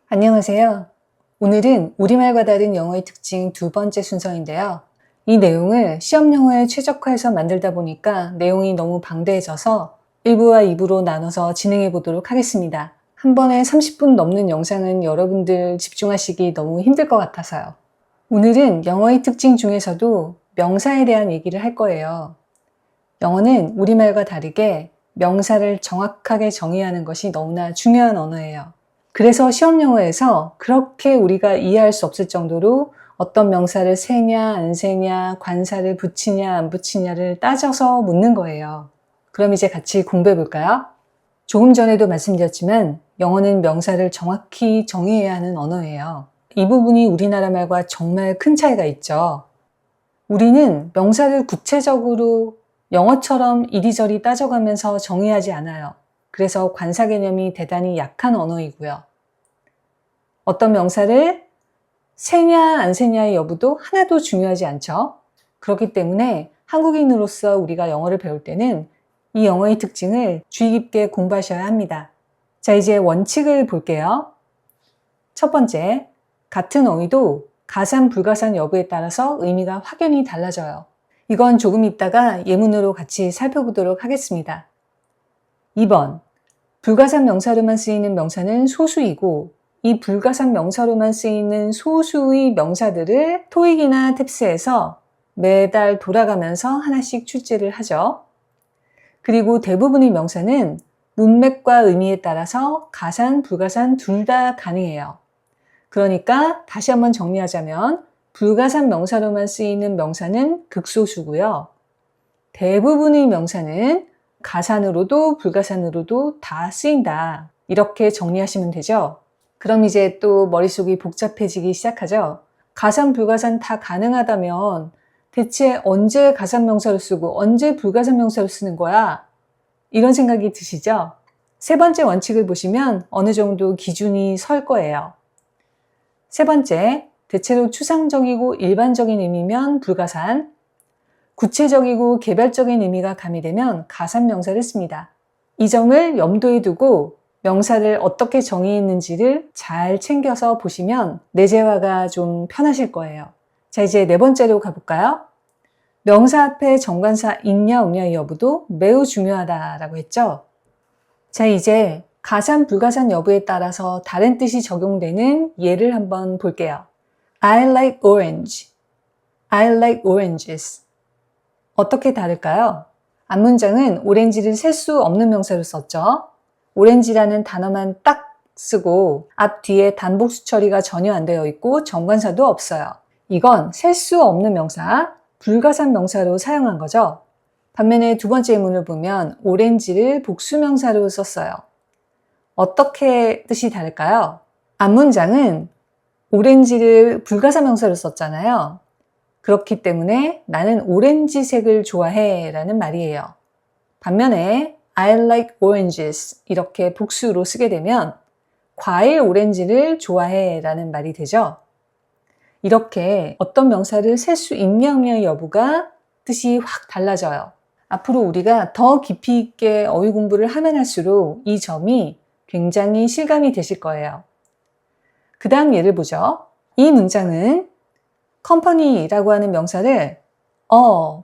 안녕하세요. 오늘은 우리말과 다른 영어의 특징 두 번째 순서인데요. 이 내용을 시험 영어에 최적화해서 만들다 보니까 내용이 너무 방대해져서 1부와 2부로 나눠서 진행해 보도록 하겠습니다. 한 번에 30분 넘는 영상은 여러분들 집중하시기 너무 힘들 것 같아서요. 오늘은 영어의 특징 중에서도 명사에 대한 얘기를 할 거예요. 영어는 우리말과 다르게 명사를 정확하게 정의하는 것이 너무나 중요한 언어예요. 그래서 시험 영어에서 그렇게 우리가 이해할 수 없을 정도로 어떤 명사를 세냐 안 세냐, 관사를 붙이냐 안 붙이냐를 따져서 묻는 거예요. 그럼 이제 같이 공부해 볼까요? 조금 전에도 말씀드렸지만 영어는 명사를 정확히 정의해야 하는 언어예요. 이 부분이 우리나라 말과 정말 큰 차이가 있죠. 우리는 명사를 구체적으로 영어처럼 이리저리 따져가면서 정의하지 않아요. 그래서 관사 개념이 대단히 약한 언어이고요. 어떤 명사를 세냐 안 세냐의 여부도 하나도 중요하지 않죠. 그렇기 때문에 한국인으로서 우리가 영어를 배울 때는 이 영어의 특징을 주의 깊게 공부하셔야 합니다. 자, 이제 원칙을 볼게요. 첫 번째, 같은 어휘도 가산 불가산 여부에 따라서 의미가 확연히 달라져요. 이건 조금 있다가 예문으로 같이 살펴보도록 하겠습니다. 2번, 불가산 명사로만 쓰이는 명사는 소수이고 이 불가산 명사로만 쓰이는 소수의 명사들을 토익이나 탭스에서 매달 돌아가면서 하나씩 출제를 하죠. 그리고 대부분의 명사는 문맥과 의미에 따라서 가산, 불가산 둘 다 가능해요. 그러니까 다시 한번 정리하자면 불가산 명사로만 쓰이는 명사는 극소수고요. 대부분의 명사는 가산으로도 불가산으로도 다 쓰인다. 이렇게 정리하시면 되죠. 그럼 이제 또 머릿속이 복잡해지기 시작하죠. 가산, 불가산 다 가능하다면 대체 언제 가산 명사를 쓰고 언제 불가산 명사를 쓰는 거야? 이런 생각이 드시죠? 세 번째 원칙을 보시면 어느 정도 기준이 설 거예요. 세 번째, 대체로 추상적이고 일반적인 의미면 불가산, 구체적이고 개별적인 의미가 가미되면 가산 명사를 씁니다. 이 점을 염두에 두고 명사를 어떻게 정의했는지를 잘 챙겨서 보시면 내재화가 좀 편하실 거예요. 자, 이제 네 번째로 가볼까요? 명사 앞에 정관사 있냐 없냐의 여부도 매우 중요하다라고 했죠. 자, 이제 가산, 불가산 여부에 따라서 다른 뜻이 적용되는 예를 한번 볼게요. I like orange. I like oranges. 어떻게 다를까요? 앞문장은 오렌지를 셀 수 없는 명사로 썼죠. 오렌지라는 단어만 딱 쓰고 앞 뒤에 단복수 처리가 전혀 안 되어 있고 정관사도 없어요. 이건 셀 수 없는 명사, 불가산 명사로 사용한 거죠. 반면에 두 번째 예문을 보면 오렌지를 복수명사로 썼어요. 어떻게 뜻이 다를까요? 앞문장은 오렌지를 불가산 명사로 썼잖아요. 그렇기 때문에 나는 오렌지색을 좋아해 라는 말이에요. 반면에 I like oranges 이렇게 복수로 쓰게 되면 과일 오렌지를 좋아해 라는 말이 되죠. 이렇게 어떤 명사를 셀 수 있냐 없냐의 여부가 뜻이 확 달라져요. 앞으로 우리가 더 깊이 있게 어휘 공부를 하면 할수록 이 점이 굉장히 실감이 되실 거예요. 그 다음 예를 보죠. 이 문장은 company라고 하는 명사를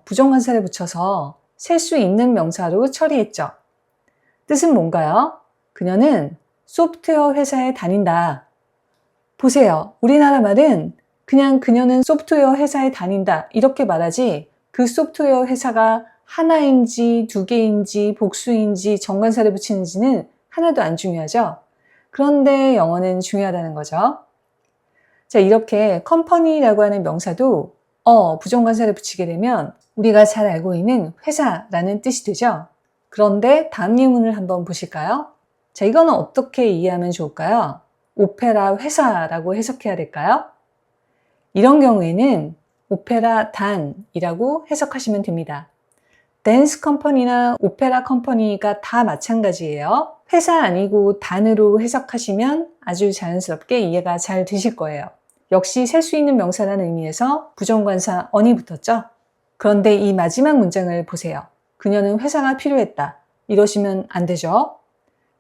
부정관사를 붙여서 셀 수 있는 명사로 처리했죠. 뜻은 뭔가요? 그녀는 소프트웨어 회사에 다닌다. 보세요. 우리나라 말은 그냥 그녀는 소프트웨어 회사에 다닌다 이렇게 말하지 그 소프트웨어 회사가 하나인지 두 개인지 복수인지 정관사를 붙이는지는 하나도 안 중요하죠. 그런데 영어는 중요하다는 거죠. 자, 이렇게 컴퍼니라고 하는 명사도 부정관사를 붙이게 되면 우리가 잘 알고 있는 회사라는 뜻이 되죠. 그런데 다음 예문을 한번 보실까요? 자, 이거는 어떻게 이해하면 좋을까요? 오페라 회사라고 해석해야 될까요? 이런 경우에는 오페라 단이라고 해석하시면 됩니다. 댄스 컴퍼니나 오페라 컴퍼니가 다 마찬가지예요. 회사 아니고 단으로 해석하시면 아주 자연스럽게 이해가 잘 되실 거예요. 역시 셀 수 있는 명사라는 의미에서 부정관사 on이 붙었죠? 그런데 이 마지막 문장을 보세요. 그녀는 회사가 필요했다. 이러시면 안 되죠?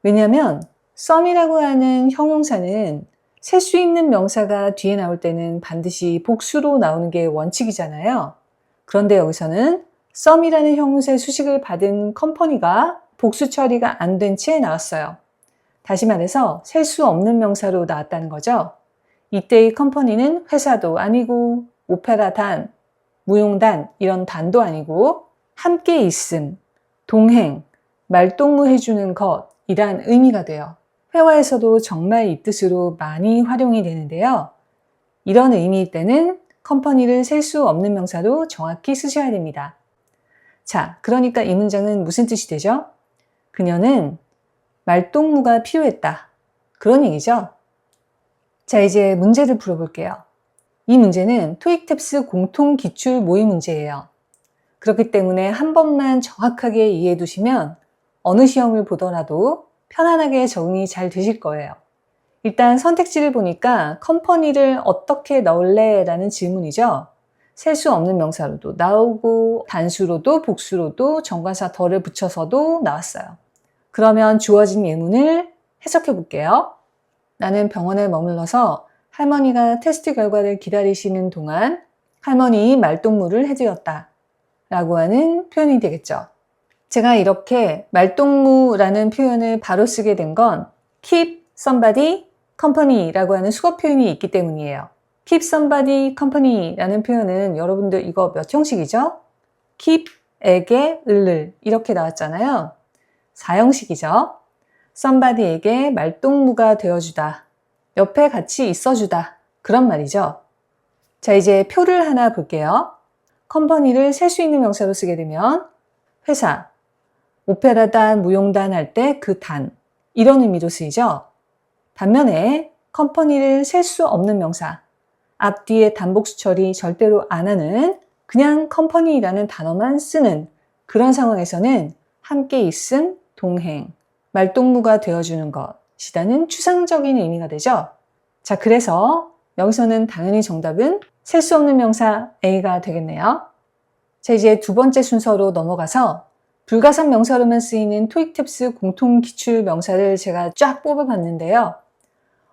왜냐하면 some이라고 하는 형용사는 셀 수 있는 명사가 뒤에 나올 때는 반드시 복수로 나오는 게 원칙이잖아요. 그런데 여기서는 some이라는 형용사의 수식을 받은 컴퍼니가 복수 처리가 안 된 채 나왔어요. 다시 말해서 셀 수 없는 명사로 나왔다는 거죠. 이때의 컴퍼니는 회사도 아니고 오페라단, 무용단 이런 단도 아니고 함께 있음, 동행, 말동무 해주는 것이란 의미가 돼요. 회화에서도 정말 이 뜻으로 많이 활용이 되는데요. 이런 의미일 때는 컴퍼니를 셀 수 없는 명사로 정확히 쓰셔야 됩니다. 자, 그러니까 이 문장은 무슨 뜻이 되죠? 그녀는 말동무가 필요했다. 그런 얘기죠. 자, 이제 문제를 풀어볼게요. 이 문제는 토익 탭스 공통 기출 모의 문제예요. 그렇기 때문에 한 번만 정확하게 이해해 두시면 어느 시험을 보더라도 편안하게 적응이 잘 되실 거예요. 일단 선택지를 보니까 컴퍼니를 어떻게 넣을래? 라는 질문이죠. 셀 수 없는 명사로도 나오고 단수로도 복수로도 정관사 덜을 붙여서도 나왔어요. 그러면 주어진 예문을 해석해 볼게요. 나는 병원에 머물러서 할머니가 테스트 결과를 기다리시는 동안 할머니 말동무를 해드렸다 라고 하는 표현이 되겠죠. 제가 이렇게 말동무라는 표현을 바로 쓰게 된 건 keep somebody company 라고 하는 수거 표현이 있기 때문이에요. keep somebody company 라는 표현은 여러분들 이거 몇 형식이죠? keep에게 을을 이렇게 나왔잖아요. 4형식이죠. somebody에게 말동무가 되어주다. 옆에 같이 있어주다. 그런 말이죠. 자, 이제 표를 하나 볼게요. 컴퍼니를 셀 수 있는 명사로 쓰게 되면 회사, 오페라단, 무용단 할 때 그 단 이런 의미로 쓰이죠. 반면에 컴퍼니를 셀 수 없는 명사, 앞뒤에 단복수 처리 절대로 안 하는 그냥 컴퍼니라는 단어만 쓰는 그런 상황에서는 함께 있음, 동행, 말동무가 되어주는 것이라는 추상적인 의미가 되죠. 자, 그래서 여기서는 당연히 정답은 셀 수 없는 명사 A가 되겠네요. 자, 이제 두 번째 순서로 넘어가서 불가산 명사로만 쓰이는 토익 탭스 공통 기출 명사를 제가 쫙 뽑아봤는데요.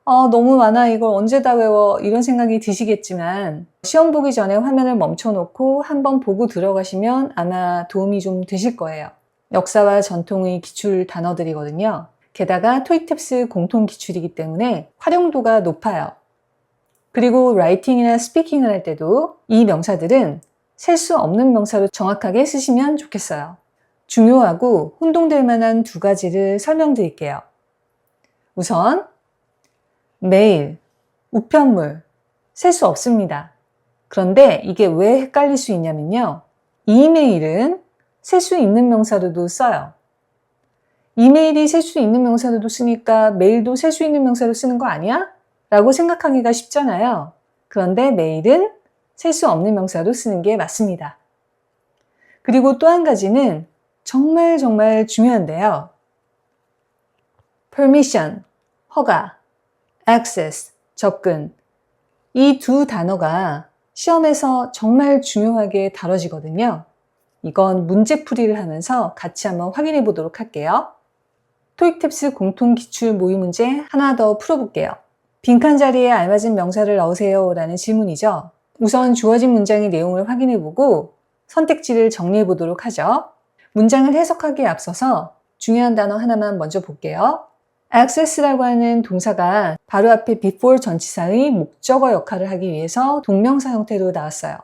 너무 많아, 이걸 언제 다 외워, 이런 생각이 드시겠지만 시험 보기 전에 화면을 멈춰놓고 한번 보고 들어가시면 아마 도움이 좀 되실 거예요. 역사와 전통의 기출 단어들이거든요. 게다가 토익 탭스 공통 기출이기 때문에 활용도가 높아요. 그리고 라이팅이나 스피킹을 할 때도 이 명사들은 셀 수 없는 명사로 정확하게 쓰시면 좋겠어요. 중요하고 혼동될 만한 두 가지를 설명드릴게요. 우선 메일, 우편물, 셀 수 없습니다. 그런데 이게 왜 헷갈릴 수 있냐면요. 이메일은 셀 수 있는 명사로도 써요. 이메일이 셀 수 있는 명사로도 쓰니까 메일도 셀 수 있는 명사로 쓰는 거 아니야? 라고 생각하기가 쉽잖아요. 그런데 메일은 셀 수 없는 명사로 쓰는 게 맞습니다. 그리고 또 한 가지는 정말 중요한데요. permission, 허가, access, 접근. 이 두 단어가 시험에서 정말 중요하게 다뤄지거든요. 이건 문제풀이를 하면서 같이 한번 확인해 보도록 할게요. 토익 탭스 공통 기출 모의 문제 하나 더 풀어볼게요. 빈칸 자리에 알맞은 명사를 넣으세요 라는 질문이죠. 우선 주어진 문장의 내용을 확인해 보고 선택지를 정리해 보도록 하죠. 문장을 해석하기에 앞서서 중요한 단어 하나만 먼저 볼게요. access라고 하는 동사가 바로 앞에 before 전치사의 목적어 역할을 하기 위해서 동명사 형태로 나왔어요.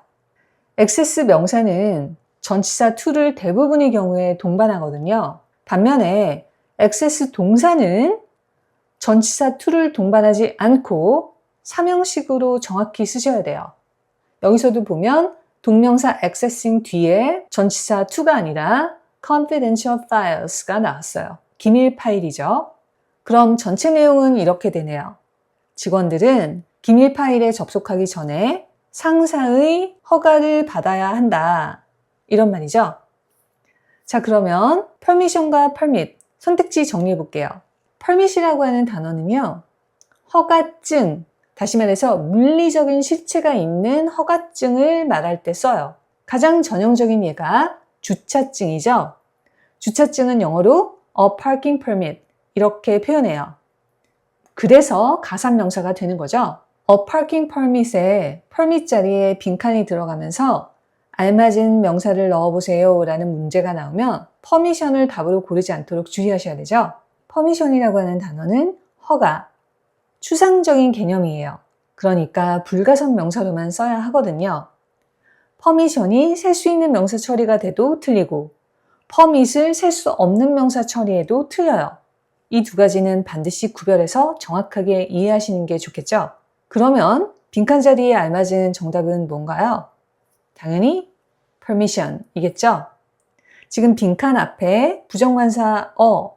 access 명사는 전치사 to를 대부분의 경우에 동반하거든요. 반면에 access 동사는 전치사 to를 동반하지 않고 삼형식으로 정확히 쓰셔야 돼요. 여기서도 보면 동명사 accessing 뒤에 전치사 to가 아니라 confidential files가 나왔어요. 기밀 파일이죠. 그럼 전체 내용은 이렇게 되네요. 직원들은 기밀 파일에 접속하기 전에 상사의 허가를 받아야 한다. 이런 말이죠. 자, 그러면 permission과 permit 선택지 정리해 볼게요. permit이라고 하는 단어는요. 허가증, 다시 말해서 물리적인 실체가 있는 허가증을 말할 때 써요. 가장 전형적인 예가 주차증이죠. 주차증은 영어로 a parking permit 이렇게 표현해요. 그래서 가산명사가 되는 거죠. A parking permit에 permit 자리에 빈칸이 들어가면서 알맞은 명사를 넣어보세요 라는 문제가 나오면 permission을 답으로 고르지 않도록 주의하셔야 되죠. permission이라고 하는 단어는 허가, 추상적인 개념이에요. 그러니까 불가산 명사로만 써야 하거든요. permission이 셀 수 있는 명사 처리가 돼도 틀리고 permit을 셀 수 없는 명사 처리에도 틀려요. 이 두 가지는 반드시 구별해서 정확하게 이해하시는 게 좋겠죠? 그러면 빈칸 자리에 알맞은 정답은 뭔가요? 당연히 permission이겠죠? 지금 빈칸 앞에 부정관사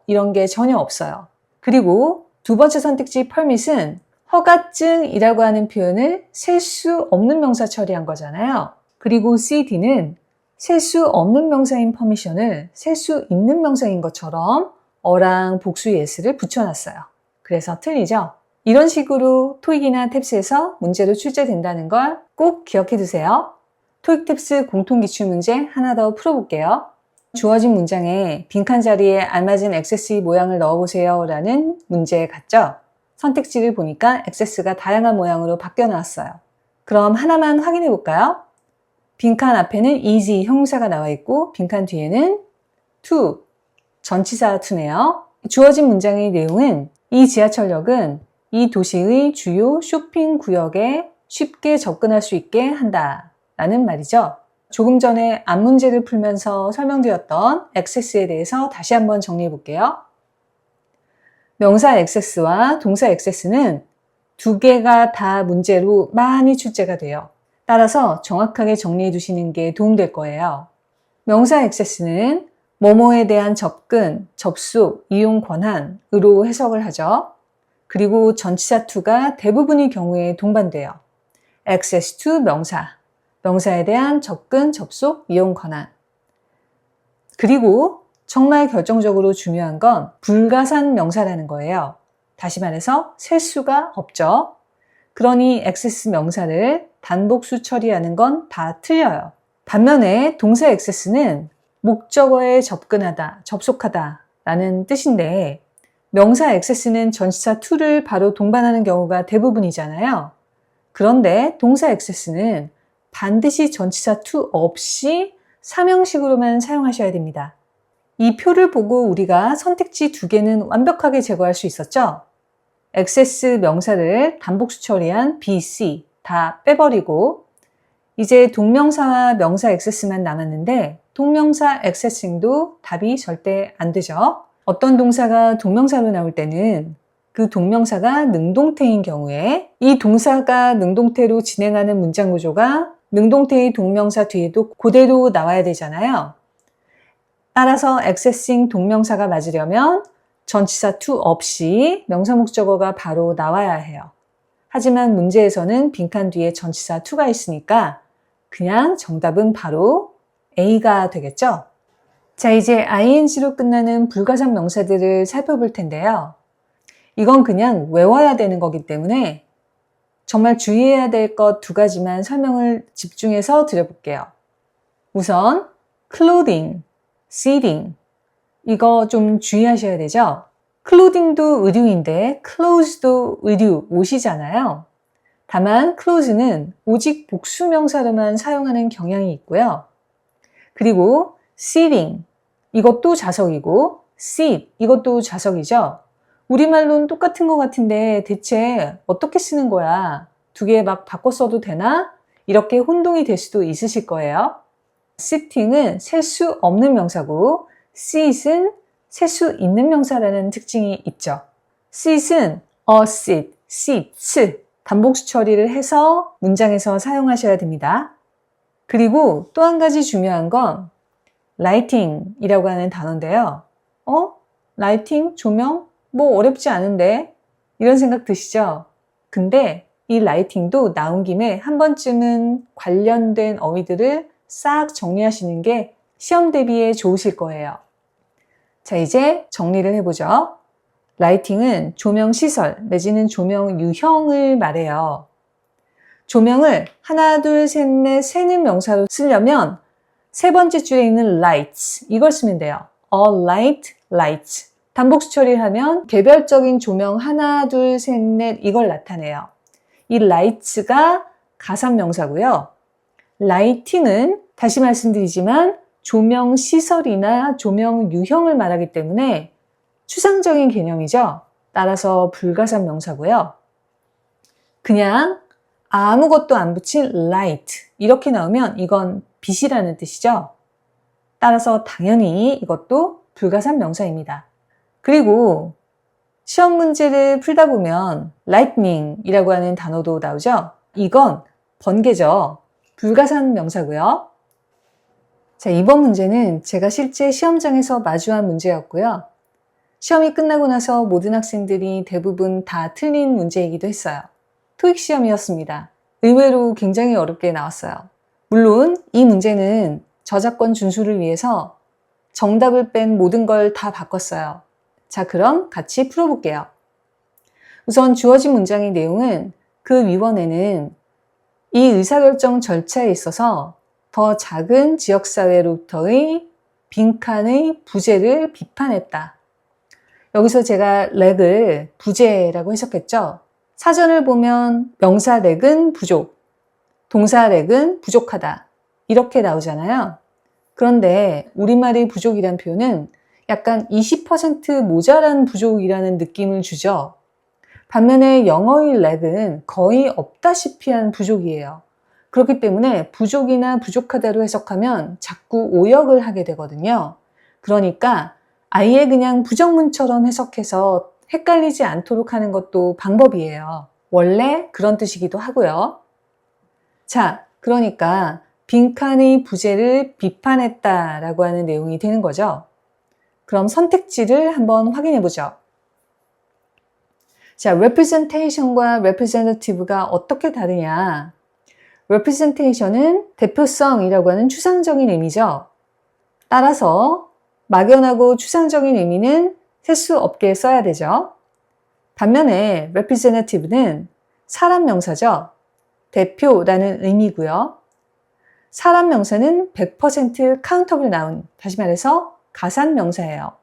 이런 게 전혀 없어요. 그리고 두 번째 선택지 permit은 허가증이라고 하는 표현을 셀 수 없는 명사 처리한 거잖아요. 그리고 CD는 셀 수 없는 명사인 permission을 셀 수 있는 명사인 것처럼 어랑 복수 예스를 붙여놨어요. 그래서 틀리죠? 이런 식으로 토익이나 탭스에서 문제로 출제된다는 걸 꼭 기억해 두세요. 토익 탭스 공통기출문제 하나 더 풀어볼게요. 주어진 문장에 빈칸 자리에 알맞은 액세스의 모양을 넣어보세요 라는 문제 같죠? 선택지를 보니까 액세스가 다양한 모양으로 바뀌어 나왔어요. 그럼 하나만 확인해 볼까요? 빈칸 앞에는 is 형용사가 나와 있고 빈칸 뒤에는 to 전치사 to네요. 주어진 문장의 내용은 이 지하철역은 이 도시의 주요 쇼핑 구역에 쉽게 접근할 수 있게 한다 라는 말이죠. 조금 전에 앞 문제를 풀면서 설명드렸던 액세스에 대해서 다시 한번 정리해 볼게요. 명사 액세스와 동사 액세스는 두 개가 다 문제로 많이 출제가 돼요. 따라서 정확하게 정리해 두시는 게 도움될 거예요. 명사 액세스는 뭐뭐에 대한 접근, 접속, 이용 권한으로 해석을 하죠. 그리고 전치사 to가 대부분의 경우에 동반돼요. access to 명사, 명사에 대한 접근, 접속, 이용 권한. 그리고 정말 결정적으로 중요한 건 불가산 명사라는 거예요. 다시 말해서 셀 수가 없죠. 그러니 access 명사를 단복수 처리하는 건 다 틀려요. 반면에 동사 access는 목적어에 접근하다, 접속하다 라는 뜻인데 명사 access는 전치사 to를 바로 동반하는 경우가 대부분이잖아요. 그런데 동사 access는 반드시 전치사 to 없이 삼형식으로만 사용하셔야 됩니다. 이 표를 보고 우리가 선택지 두 개는 완벽하게 제거할 수 있었죠? access 명사를 단복수 처리한 B, C 다 빼버리고 이제 동명사와 명사 access만 남았는데 동명사 accessing도 답이 절대 안 되죠. 어떤 동사가 동명사로 나올 때는 그 동명사가 능동태인 경우에 이 동사가 능동태로 진행하는 문장 구조가 능동태의 동명사 뒤에도 그대로 나와야 되잖아요. 따라서 accessing 동명사가 맞으려면 전치사 to 없이 명사 목적어가 바로 나와야 해요. 하지만 문제에서는 빈칸 뒤에 전치사 to가 있으니까 그냥 정답은 바로 A가 되겠죠? 자, 이제 ing로 끝나는 불가산 명사들을 살펴볼 텐데요. 이건 그냥 외워야 되는 거기 때문에 정말 주의해야 될 것 두 가지만 설명을 집중해서 드려볼게요. 우선 clothing, seating 이거 좀 주의하셔야 되죠? clothing도 의류인데 clothes도 의류, 옷이잖아요. 다만 clothes는 오직 복수명사로만 사용하는 경향이 있고요. 그리고 seating 이것도 자석이고 seat 이것도 자석이죠. 우리말로는 똑같은 것 같은데 대체 어떻게 쓰는 거야? 두 개 막 바꿔 써도 되나? 이렇게 혼동이 될 수도 있으실 거예요. sitting은 셀 수 없는 명사고 seat은 셀 수 있는 명사라는 특징이 있죠. seat은 a seat, seats 단복수 처리를 해서 문장에서 사용하셔야 됩니다. 그리고 또 한 가지 중요한 건 lighting이라고 하는 단어인데요. 라이팅? 조명? 뭐 어렵지 않은데? 이런 생각 드시죠? 근데 이 라이팅도 나온 김에 한 번쯤은 관련된 어휘들을 싹 정리하시는 게 시험 대비에 좋으실 거예요. 자, 이제 정리를 해보죠. 라이팅은 조명 시설 내지는 조명 유형을 말해요. 조명을 하나, 둘, 셋, 넷, 세는 명사로 쓰려면 세 번째 줄에 있는 lights 이걸 쓰면 돼요. A light, lights. 단복수 처리하면 개별적인 조명 하나, 둘, 셋, 넷 이걸 나타내요. 이 lights가 가산명사고요. lighting은 다시 말씀드리지만 조명 시설이나 조명 유형을 말하기 때문에 추상적인 개념이죠. 따라서 불가산명사고요. 그냥 아무것도 안 붙인 light 이렇게 나오면 이건 빛이라는 뜻이죠. 따라서 당연히 이것도 불가산명사입니다. 그리고 시험 문제를 풀다 보면 lightning이라고 하는 단어도 나오죠. 이건 번개죠. 불가산명사고요. 자, 이번 문제는 제가 실제 시험장에서 마주한 문제였고요. 시험이 끝나고 나서 모든 학생들이 대부분 다 틀린 문제이기도 했어요. 토익 시험이었습니다. 의외로 굉장히 어렵게 나왔어요. 물론 이 문제는 저작권 준수를 위해서 정답을 뺀 모든 걸 다 바꿨어요. 자, 그럼 같이 풀어볼게요. 우선 주어진 문장의 내용은 그 위원회는 이 의사결정 절차에 있어서 더 작은 지역사회로부터의 빈칸의 부재를 비판했다. 여기서 제가 렉을 부재라고 해석했죠. 사전을 보면 명사 렉은 부족, 동사 렉은 부족하다 이렇게 나오잖아요. 그런데 우리말의 부족이란 표현은 약간 20% 모자란 부족이라는 느낌을 주죠. 반면에 영어의 렉은 거의 없다시피 한 부족이에요. 그렇기 때문에 부족이나 부족하다로 해석하면 자꾸 오역을 하게 되거든요. 그러니까 아예 그냥 부정문처럼 해석해서 헷갈리지 않도록 하는 것도 방법이에요. 원래 그런 뜻이기도 하고요. 자, 그러니까 빈칸의 부재를 비판했다라고 하는 내용이 되는 거죠. 그럼 선택지를 한번 확인해 보죠. 자, representation과 representative가 어떻게 다르냐? representation은 대표성이라고 하는 추상적인 의미죠. 따라서 막연하고 추상적인 의미는 셀 수 없게 써야 되죠. 반면에 representative는 사람 명사죠. 대표라는 의미고요. 사람 명사는 100% countable noun, 다시 말해서 가산 명사예요.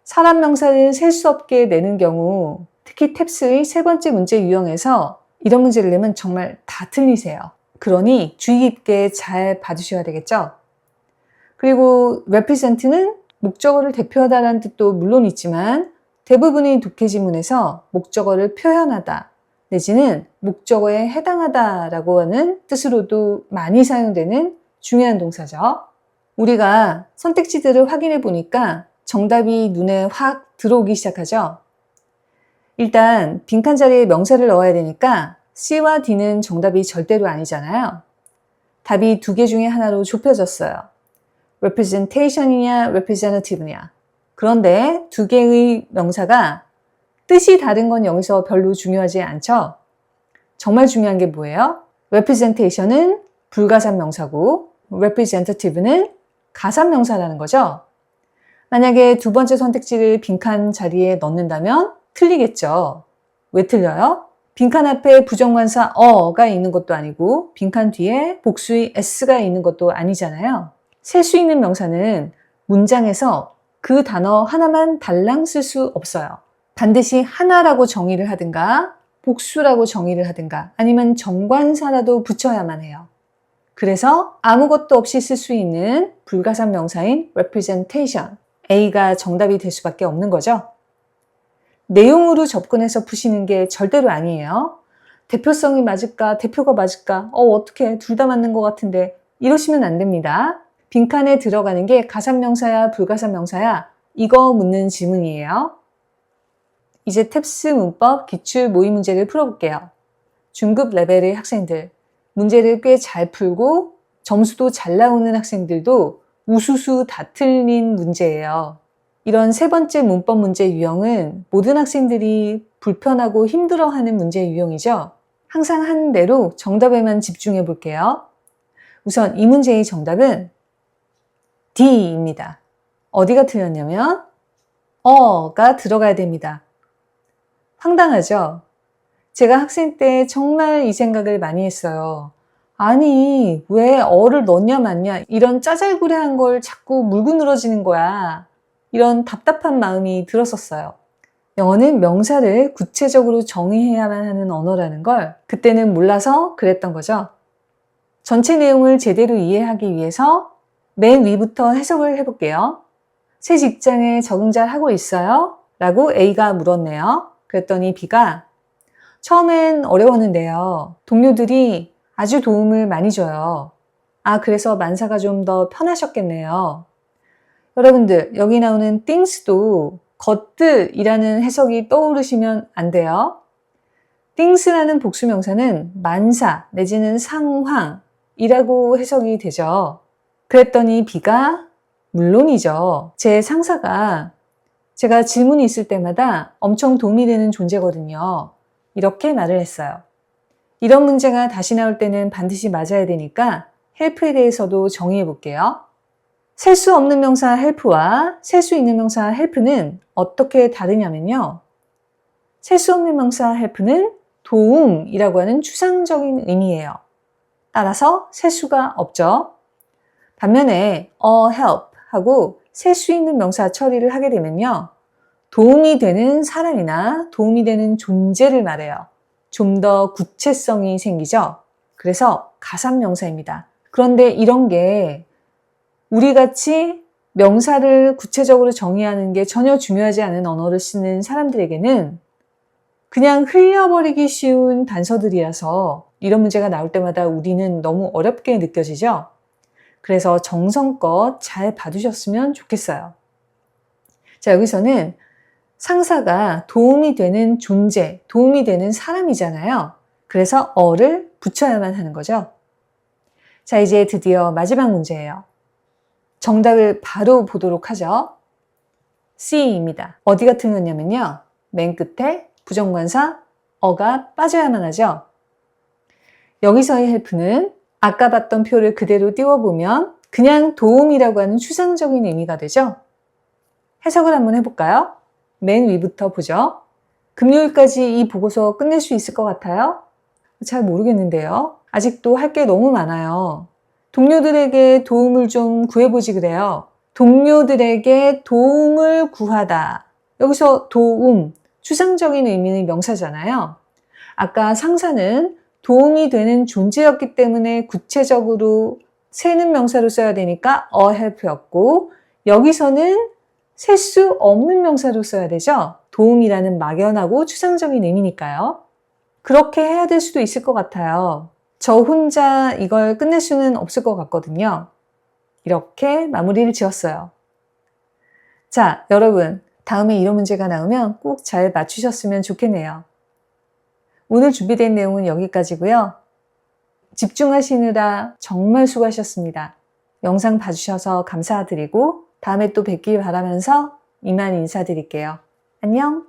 사람 명사를 셀 수 없게 내는 경우, 특히 탭스의 세 번째 문제 유형에서 이런 문제를 내면 정말 다 틀리세요. 그러니 주의 깊게 잘 봐주셔야 되겠죠. 그리고 represent는 목적어를 대표하다라는 뜻도 물론 있지만 대부분의 독해지문에서 목적어를 표현하다 내지는 목적어에 해당하다라고 하는 뜻으로도 많이 사용되는 중요한 동사죠. 우리가 선택지들을 확인해 보니까 정답이 눈에 확 들어오기 시작하죠. 일단 빈칸 자리에 명사를 넣어야 되니까 C와 D는 정답이 절대로 아니잖아요. 답이 두 개 중에 하나로 좁혀졌어요. representation이냐 representative냐. 그런데 두 개의 명사가 뜻이 다른 건 여기서 별로 중요하지 않죠. 정말 중요한 게 뭐예요? representation은 불가산 명사고 representative는 가산 명사라는 거죠. 만약에 두 번째 선택지를 빈칸 자리에 넣는다면 틀리겠죠. 왜 틀려요? 빈칸 앞에 부정관사 어가 있는 것도 아니고 빈칸 뒤에 복수의 s가 있는 것도 아니잖아요. 셀 수 있는 명사는 문장에서 그 단어 하나만 달랑 쓸 수 없어요. 반드시 하나라고 정의를 하든가 복수라고 정의를 하든가 아니면 정관사라도 붙여야만 해요. 그래서 아무것도 없이 쓸 수 있는 불가산 명사인 representation, A가 정답이 될 수밖에 없는 거죠. 내용으로 접근해서 푸시는 게 절대로 아니에요. 대표성이 맞을까? 대표가 맞을까? 어떻게 둘 다 맞는 것 같은데 이러시면 안 됩니다. 빈칸에 들어가는 게 가산명사야 불가산명사야 이거 묻는 질문이에요. 이제 탭스 문법 기출 모의 문제를 풀어볼게요. 중급 레벨의 학생들, 문제를 꽤 잘 풀고 점수도 잘 나오는 학생들도 우수수 다 틀린 문제예요. 이런 세 번째 문법 문제 유형은 모든 학생들이 불편하고 힘들어하는 문제 유형이죠. 항상 한 대로 정답에만 집중해 볼게요. 우선 이 문제의 정답은 D입니다. 어디가 틀렸냐면 어가 들어가야 됩니다. 황당하죠? 제가 학생 때 정말 이 생각을 많이 했어요. 아니, 왜 어를 넣냐 마냐 이런 짜잘구레한 걸 자꾸 물고 늘어지는 거야. 이런 답답한 마음이 들었었어요. 영어는 명사를 구체적으로 정의해야만 하는 언어라는 걸 그때는 몰라서 그랬던 거죠. 전체 내용을 제대로 이해하기 위해서 맨 위부터 해석을 해볼게요. 새 직장에 적응 잘 하고 있어요? 라고 A가 물었네요. 그랬더니 B가 처음엔 어려웠는데요. 동료들이 아주 도움을 많이 줘요. 아, 그래서 만사가 좀 더 편하셨겠네요. 여러분들, 여기 나오는 things도 것들이라는 해석이 떠오르시면 안 돼요. things라는 복수명사는 만사 내지는 상황이라고 해석이 되죠. 그랬더니 B가 물론이죠. 제 상사가 제가 질문이 있을 때마다 엄청 도움이 되는 존재거든요. 이렇게 말을 했어요. 이런 문제가 다시 나올 때는 반드시 맞아야 되니까 help에 대해서도 정의해 볼게요. 셀 수 없는 명사 help와 셀 수 있는 명사 help는 어떻게 다르냐면요. 셀 수 없는 명사 help는 도움이라고 하는 추상적인 의미예요. 따라서 셀 수가 없죠. 반면에 help 하고 셀 수 있는 명사 처리를 하게 되면요. 도움이 되는 사람이나 도움이 되는 존재를 말해요. 좀 더 구체성이 생기죠. 그래서 가상명사입니다. 그런데 이런 게 우리같이 명사를 구체적으로 정의하는 게 전혀 중요하지 않은 언어를 쓰는 사람들에게는 그냥 흘려버리기 쉬운 단서들이라서 이런 문제가 나올 때마다 우리는 너무 어렵게 느껴지죠. 그래서 정성껏 잘 봐두셨으면 좋겠어요. 자, 여기서는 상사가 도움이 되는 존재, 도움이 되는 사람이잖아요. 그래서 어를 붙여야만 하는 거죠. 자, 이제 드디어 마지막 문제예요. 정답을 바로 보도록 하죠. C입니다. 어디가 틀렸냐면요. 맨 끝에 부정관사 어가 빠져야만 하죠. 여기서의 help는 아까 봤던 표를 그대로 띄워보면 그냥 도움이라고 하는 추상적인 의미가 되죠. 해석을 한번 해볼까요? 맨 위부터 보죠. 금요일까지 이 보고서 끝낼 수 있을 것 같아요? 잘 모르겠는데요. 아직도 할 게 너무 많아요. 동료들에게 도움을 좀 구해보지 그래요. 동료들에게 도움을 구하다. 여기서 도움, 추상적인 의미의 명사잖아요. 아까 상사는 도움이 되는 존재였기 때문에 구체적으로 세는 명사로 써야 되니까 a help였고 여기서는 셀 수 없는 명사로 써야 되죠. 도움이라는 막연하고 추상적인 의미니까요. 그렇게 해야 될 수도 있을 것 같아요. 저 혼자 이걸 끝낼 수는 없을 것 같거든요. 이렇게 마무리를 지었어요. 자, 여러분, 다음에 이런 문제가 나오면 꼭 잘 맞추셨으면 좋겠네요. 오늘 준비된 내용은 여기까지고요. 집중하시느라 정말 수고하셨습니다. 영상 봐주셔서 감사드리고 다음에 또 뵙길 바라면서 이만 인사드릴게요. 안녕!